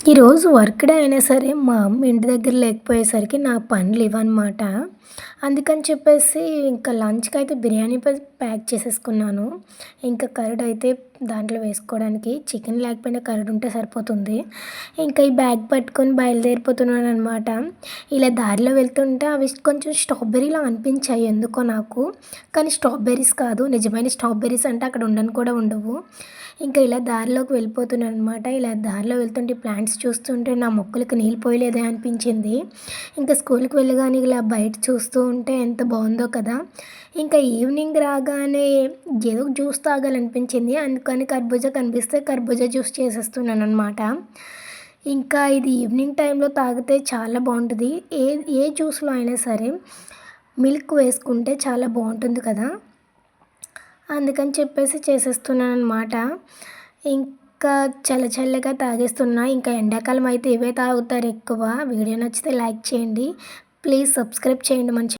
ఈరోజు work day అయినా సరే, మా అమ్మ ఇంటి దగ్గర లేకపోయేసరికి నా పనులు ఇవన్నమాట. అందుకని చెప్పేసి ఇంకా లంచ్‌కైతే బిర్యానీ ప్యాక్ చేసేసుకున్నాను. ఇంకా కర్డ్ అయితే దాంట్లో వేసుకోవడానికి చికెన్ లేకపోయినా కర్డ్ ఉంటే సరిపోతుంది. ఇంకా ఈ బ్యాగ్ పట్టుకొని బయలుదేరిపోతున్నాననమాట. ఇలా దారిలో వెళ్తుంటే అవి కొంచెం స్ట్రాబెర్రీలా అనిపించాయి ఎందుకో నాకు. కానీ స్ట్రాబెర్రీస్ కాదు. నిజమైన స్ట్రాబెర్రీస్ అంటే అక్కడ ఉండను కూడా ఉండవు. ఇంకా ఇలా దారిలోకి వెళ్ళిపోతున్నాననమాట. ఇలా దారిలో వెళ్తుంటే ప్లాంట్స్ చూస్తుంటే నా మొక్కలకి నీళ్ళు పోయలేదే అనిపించింది. ఇంకా స్కూల్‌కి వెళ్ళగానే ఇలా బయట చూస్తూ ఉంటే ఎంత బావుందో కదా! ఇంకా ఈవినింగ్ రాగానే ఏదో ఒక జ్యూస్ తాగాలనిపించింది. అందుకని కర్బూజా కనిపిస్తే కర్బూజా జ్యూస్ చేసేస్తున్నాననమాట. ఇంకా ఇది ఈవినింగ్ టైంలో తాగితే చాలా బావుంటది. ఏ ఏ జ్యూస్‌లో అయినా సరే మిల్క్ వేసుకుంటే చాలా బావుంటుంది కదా! అందుకని చెప్పేసి చేసేస్తున్నాననమాట. ఇంకా చల్లగా తాగేస్తున్నా. ఇంకా ఎండాకాలం అయితే ఇవే తాగుతారెక్కువ. వీడియో నచ్చితే లైక్ చేయండి. ప్లీజ్ సబ్స్క్రైబ్ చేయండి మన